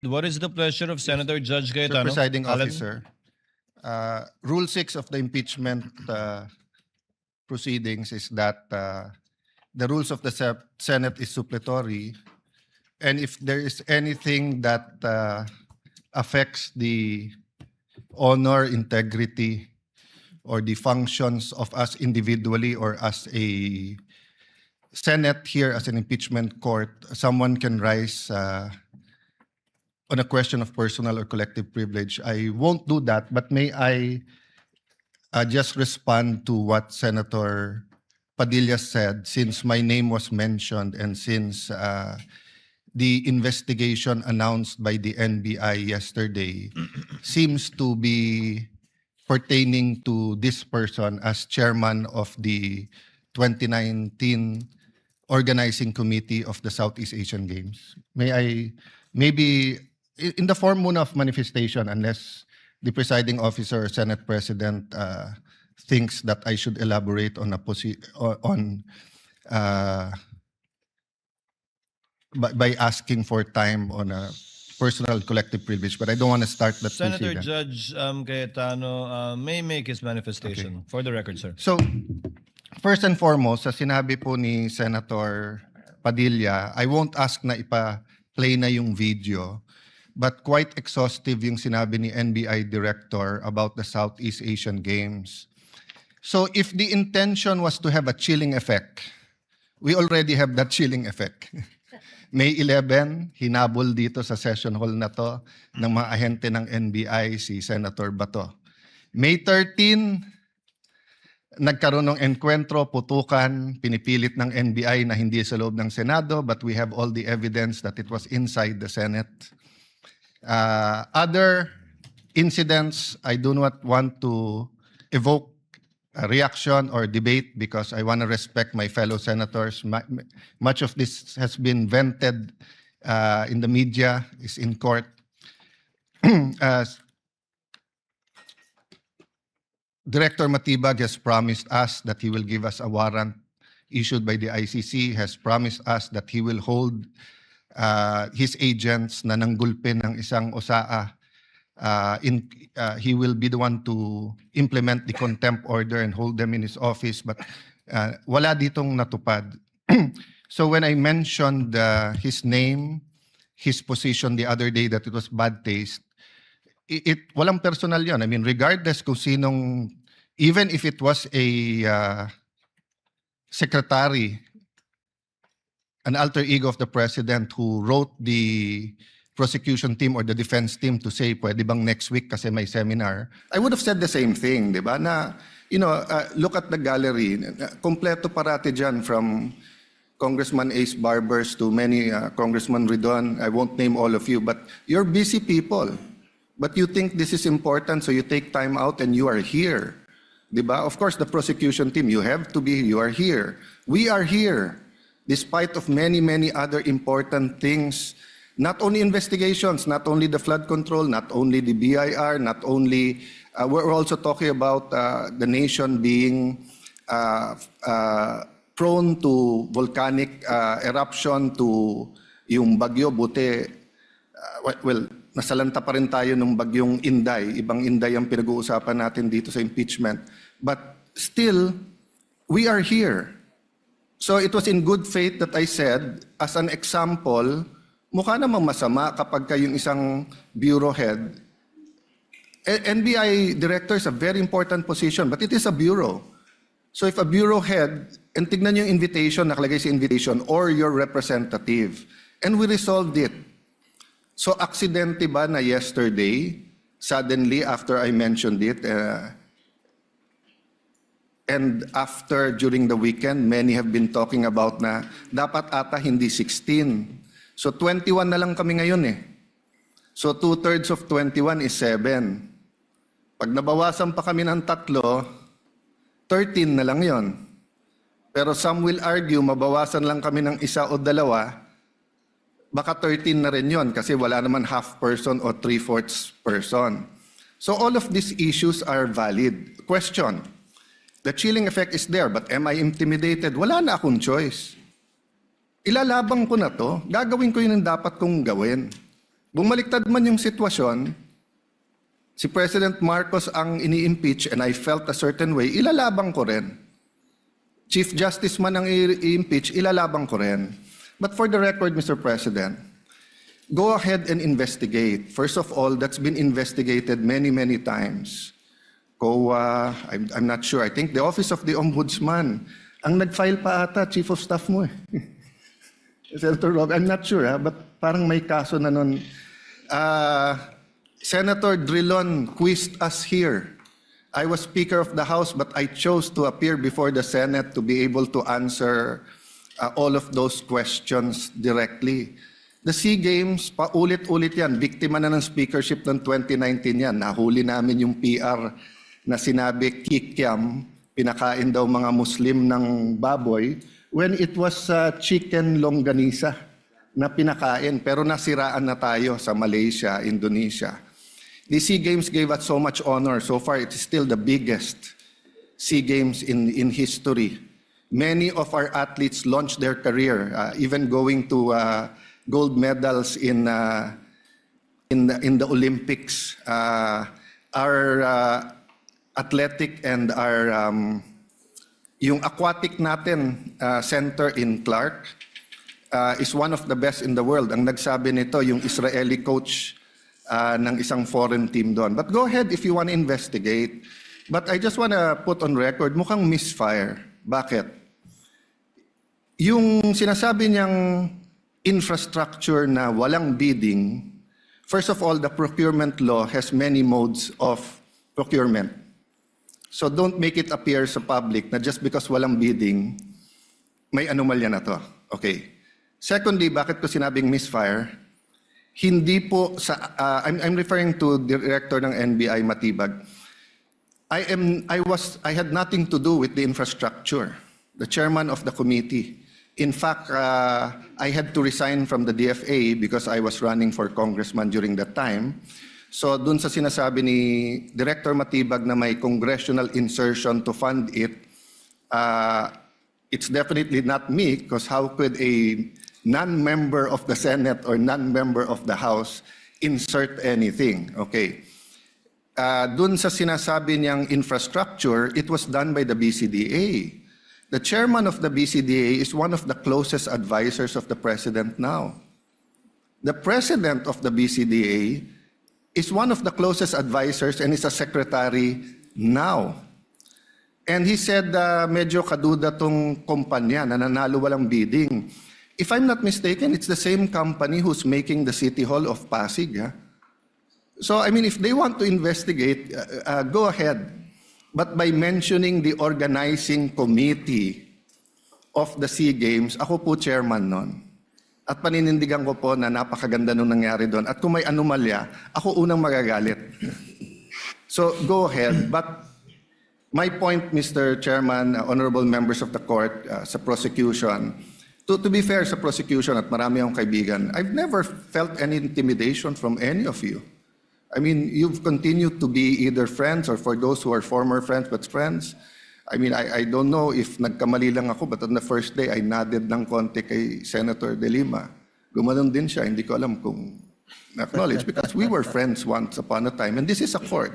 What is the pleasure of Senator Judge Mr. Cayetano? Presiding Alan? Officer, Rule 6 of the impeachment proceedings is that the rules of the Senate is suppletory, and if there is anything that affects the honor, integrity, or the functions of us individually or as a Senate here as an impeachment court, someone can rise on a question of personal or collective privilege. I won't do that, but may I just respond to what Senator Padilla said, since my name was mentioned and since the investigation announced by the NBI yesterday seems to be pertaining to this person as chairman of the 2019 organizing committee of the Southeast Asian Games. May I, maybe in the form muna of manifestation, unless the presiding officer or Senate President thinks that I should elaborate on by asking for time on a personal collective privilege, but I don't want to start that Senator precedent. Judge Cayetano may make his manifestation. For the record, sir. So, first and foremost, sa sinabi po ni Senator Padilla, I won't ask na ipa-play na yung video, but quite exhaustive yung sinabi ni NBI Director about the Southeast Asian Games. So, if the intention was to have a chilling effect, we already have that chilling effect. May 11, hinabol dito sa session hall na to ng mga ahente ng NBI si Senator Bato. May 13, nagkaroon ng enkwentro, putukan, pinipilit ng NBI na hindi sa loob ng Senado, but we have all the evidence that it was inside the Senate. Other incidents, I do not want to evoke a reaction or debate because I want to respect my fellow senators. Much of this has been vented in the media, is in court. Director Matibag has promised us that he will give us a warrant issued by the ICC, has promised us that he will hold his agents na nanggulpin ng isang OSAA. He will be the one to implement the contempt order and hold them in his office, but wala ditong natupad. So when I mentioned his name, his position the other day that it was bad taste, walang personal yun. I mean, regardless kung sinong, even if it was a secretary, an alter ego of the president who wrote the prosecution team or the defense team to say, pwede bang next week kasi may seminar, I would have said the same thing, di ba? Na, look at the gallery. Kompleto parati dyan from Congressman Ace Barbers to many Congressman Ridon. I won't name all of you, but you're busy people. But you think this is important, so you take time out and you are here. Di ba? Of course, the prosecution team, you have to be, you are here. We are here, despite of many, many other important things. Not only investigations, not only the flood control, not only the BIR, not only, we're also talking about the nation being prone to volcanic eruption, to yung bagyo, buti, well, nasalanta pa rin tayo ng bagyong Inday. Ibang Inday ang pinag-uusapan natin dito sa impeachment. But still, we are here. So it was in good faith that I said, as an example, mukha namang masama kapag kayong isang bureau head. NBI director is a very important position, but it is a bureau. So if a bureau head, and tignan yung invitation, nakalagay sa invitation, or your representative, and we resolved it. So aksidente ba na yesterday, suddenly after I mentioned it, and after during the weekend, many have been talking about na dapat ata hindi 16. So 21 na lang kami ngayon eh. So 2/3 of 21 is 7. Pag nabawasan pa kami ng 3, 13 na lang yon. Pero some will argue, mabawasan lang kami ng 1 o 2, baka 13 na rin yon kasi wala naman half person o 3/4 person. So all of these issues are valid. Question, the chilling effect is there, but am I intimidated? Wala na akong choice. Ilalabang ko na to, gagawin ko yun ang dapat kong gawin. bumaliktad man yung sitwasyon, si President Marcos ang ini-impeach and I felt a certain way, ilalabang ko rin. Chief Justice man ang i-impeach, ilalabang ko rin. But for the record, Mr. President, go ahead and investigate. First of all, that's been investigated many, many times. COA, I'm not sure. I think the Office of the Ombudsman, ang nag-file pa ata, Chief of Staff mo eh. Senator Rob, I'm not sure but parang may kaso na nun. Senator Drilon quizzed us here. I was Speaker of the House but I chose to appear before the Senate to be able to answer all of those questions directly. The SEA Games, paulit-ulit yan. Biktima na ng speakership ng 2019 yan. Nahuli namin yung PR na sinabi kikiam, pinakain daw mga Muslim ng baboy, when it was chicken longganisa na pinakain. Pero nasiraan na tayo sa Malaysia, Indonesia. The SEA Games gave us so much honor. So far, it is still the biggest SEA Games in history. Many of our athletes launched their career, even going to gold medals in the Olympics. Our athletic and our yung aquatic natin center in Clark is one of the best in the world. Ang nagsabi nito yung Israeli coach ng isang foreign team doon. But go ahead if you want to investigate. But I just want to put on record, mukhang misfire. Bakit? Yung sinasabi niyang infrastructure na walang bidding, first of all, the procurement law has many modes of procurement. So don't make it appear sa public na just because walang bidding, may anomalya na to. Okay. Secondly, bakit ko sinabing misfire? Hindi po sa I'm referring to director ng NBI Matibag. I had nothing to do with the infrastructure. The chairman of the committee. In fact, I had to resign from the DFA because I was running for congressman during that time. So dun sa sinasabi ni Director Matibag na may congressional insertion to fund it, it's definitely not me because how could a non-member of the Senate or non-member of the House insert anything? Okay. Dun sa sinasabi niyang infrastructure, it was done by the BCDA. The chairman of the BCDA is one of the closest advisors of the president now. The president of the BCDA is one of the closest advisors and is a secretary now. And he said, medyo kaduda tong kumpanya na nanalo walang bidding. If I'm not mistaken, it's the same company who's making the City Hall of Pasig. So, I mean, if they want to investigate, go ahead. But by mentioning the organizing committee of the SEA Games, ako po chairman nun. At paninindigan ko po na napakaganda nung nangyari doon. At kung may anomalya, ako unang magagalit. So, go ahead. But my point, Mr. Chairman, honorable members of the court, sa prosecution, to be fair sa prosecution at marami akong kaibigan, I've never felt any intimidation from any of you. I mean, you've continued to be either friends or for those who are former friends but friends. I mean, I don't know if nagkamali lang ako but on the first day, I nodded ng konti kay Senator De Lima. Gumanon din siya, hindi ko alam kung na-acknowledge because we were friends once upon a time and this is a court.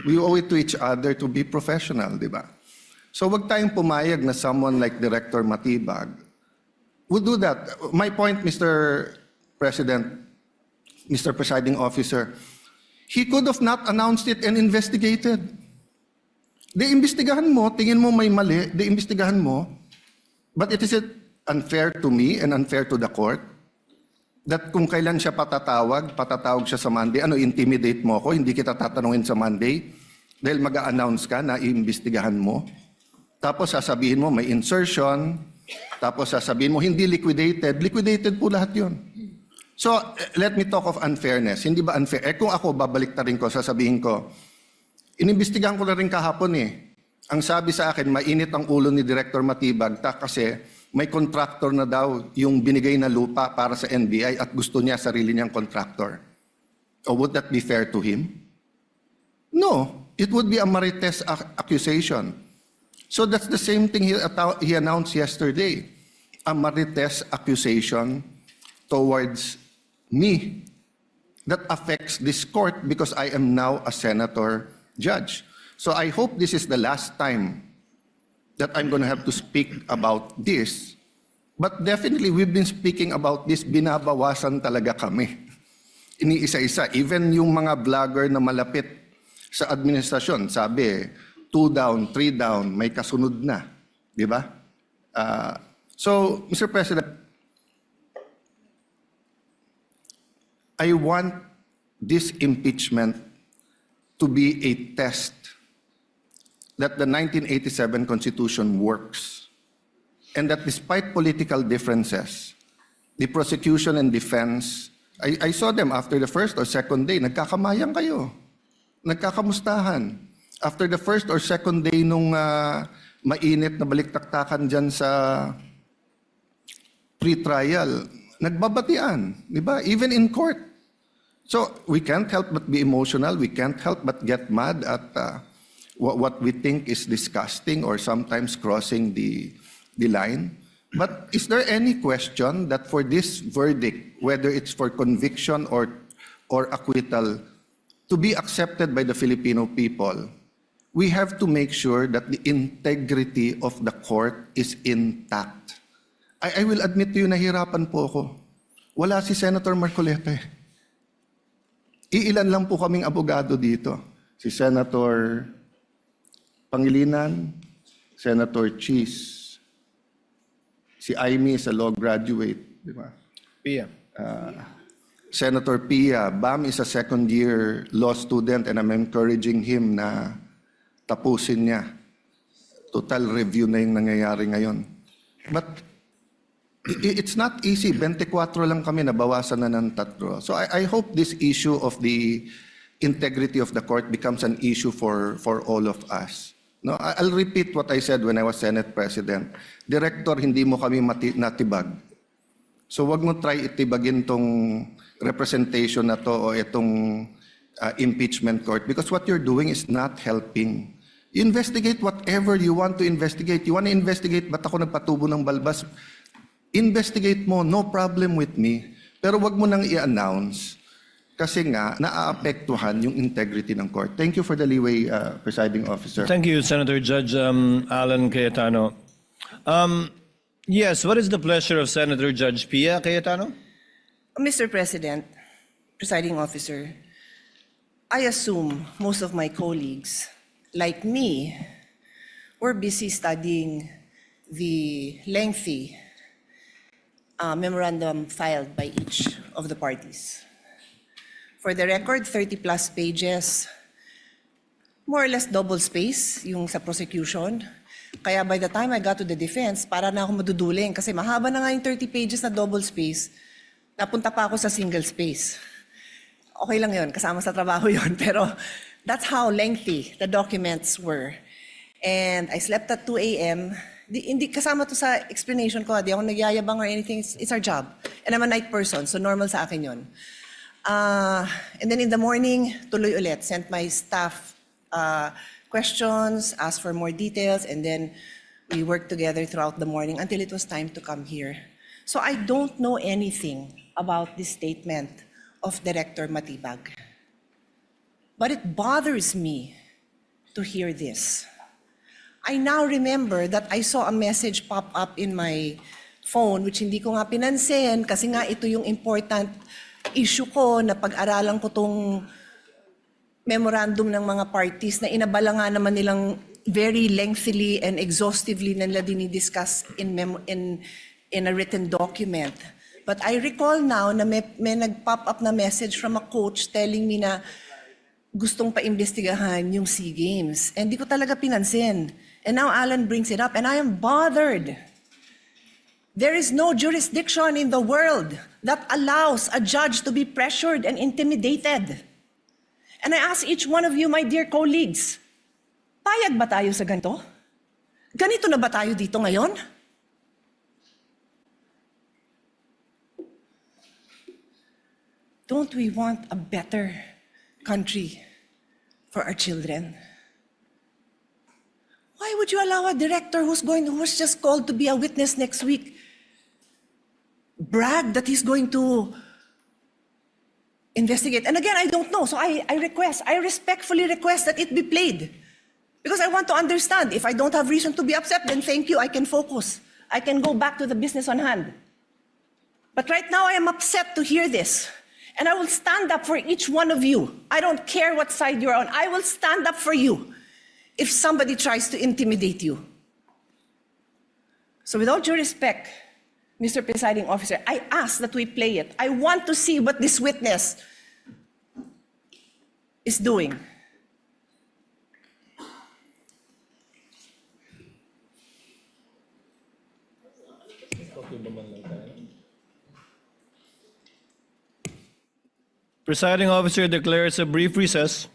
We owe it to each other to be professional, di ba? So wag tayong pumayag na someone like Director Matibag would do that. My point, Mr. President, Mr. Presiding Officer, he could have not announced it and investigated. Imbestigahan mo, tingin mo may mali, imbestigahan mo. But it is unfair to me and unfair to the court that kung kailan siya patatawag siya sa Monday, intimidate mo ako, hindi kita tatanungin sa Monday dahil mag-a-announce ka na iimbestigahan mo. Tapos sasabihin mo may insertion, tapos sasabihin mo hindi liquidated po lahat yun. So let me talk of unfairness. Hindi ba unfair? Kung ako babaliktarin ko, sasabihin ko, inimbestigahan ko na rin kahapon Ang sabi sa akin, mainit ang ulo ni Director Matibag kasi may contractor na daw yung binigay na lupa para sa NBI at gusto niya sarili niyang contractor. Or would that be fair to him? No, it would be a marites accusation. So that's the same thing he announced yesterday. A marites accusation towards me. that affects this court because I am now a senator judge. So I hope this is the last time that I'm going to have to speak about this. But definitely, we've been speaking about this, binabawasan talaga kami. Iniisa-isa. Even yung mga vlogger na malapit sa administrasyon, sabi, 2 down, 3 down, may kasunod na. Di ba? So, Mr. President, I want this impeachment to be a test that the 1987 Constitution works, and that despite political differences, the prosecution and defense, I saw them after the first or second day, nagkakamayang kayo, nagkakamustahan. After the first or second day nung mainit na baliktaktakan dyan sa pre-trial, nagbabatian, di ba? Even in court. So we can't help but be emotional. We can't help but get mad at what we think is disgusting or sometimes crossing the line. But is there any question that for this verdict, whether it's for conviction or acquittal, to be accepted by the Filipino people, we have to make sure that the integrity of the court is intact. I will admit to you, nahirapan po ako. Wala si Senator Marcoleta. Iilan lang po kaming abogado dito. Si Senator Pangilinan, Senator Cheese, si Aimee is a law graduate, di ba? Pia. Senator Pia, Bam is a second-year law student and I'm encouraging him na tapusin niya. Total review na yung nangyayari ngayon. But it's not easy. 24 lang kami, nabawasan na ng 3. So I hope this issue of the integrity of the court becomes an issue for all of us. No, I'll repeat what I said when I was Senate President. Director, hindi mo kami natibag. So wag mo try itibagin tong representation na to o itong impeachment court because what you're doing is not helping. Investigate whatever you want to investigate. You want to investigate ba't ako nagpatubo ng balbas? Investigate mo, no problem with me. Pero wag mo nang i-announce kasi nga naaapektuhan yung integrity ng court. Thank you for the leeway, Presiding Officer. Thank you, Senator Judge Alan Cayetano. Yes, what is the pleasure of Senator Judge Pia Cayetano? Mr. President, Presiding Officer, I assume most of my colleagues, like me, were busy studying the lengthy memorandum filed by each of the parties. For the record, 30-plus pages, more or less double space yung sa prosecution. Kaya by the time I got to the defense, para na ako maduduling kasi mahaba na nga yung 30 pages na double space, napunta pa ako sa single space. Okay lang yun, kasama sa trabaho yun, pero that's how lengthy the documents were. And I slept at 2 a.m., hindi kasama to sa explanation ko, di ako nagyayabang or anything, it's our job. And I'm a night person, so normal sa akin yun. And then in the morning, tuloy ulit, sent my staff questions, asked for more details, and then we worked together throughout the morning until it was time to come here. So I don't know anything about this statement of Director Matibag. But it bothers me to hear this. I now remember that I saw a message pop up in my phone which hindi ko nga pinansin kasi nga ito yung important issue ko na pag-aralan ko tong memorandum ng mga parties na inabala nga naman nilang very lengthily and exhaustively na nila dinidiscuss in a written document. But I recall now na may nag-pop up na message from a coach telling me na gustong pa-imbestigahan yung SEA Games. And di ko talaga pinansin. And now Alan brings it up and I am bothered. There is no jurisdiction in the world that allows a judge to be pressured and intimidated. And I ask each one of you, my dear colleagues, payag ba tayo sa ganito? Ganito na ba tayo dito ngayon? Don't we want a better country for our children? Why would you allow a director who's just called to be a witness next week brag that he's going to investigate. And again, I don't know. So I respectfully request that it be played. Because I want to understand. If I don't have reason to be upset, then thank you, I can focus. I can go back to the business on hand. But right now, I am upset to hear this. And I will stand up for each one of you. I don't care what side you're on. I will stand up for you if somebody tries to intimidate you. So with all due respect, Mr. Presiding Officer, I ask that we play it. I want to see what this witness is doing. Presiding officer declares a brief recess.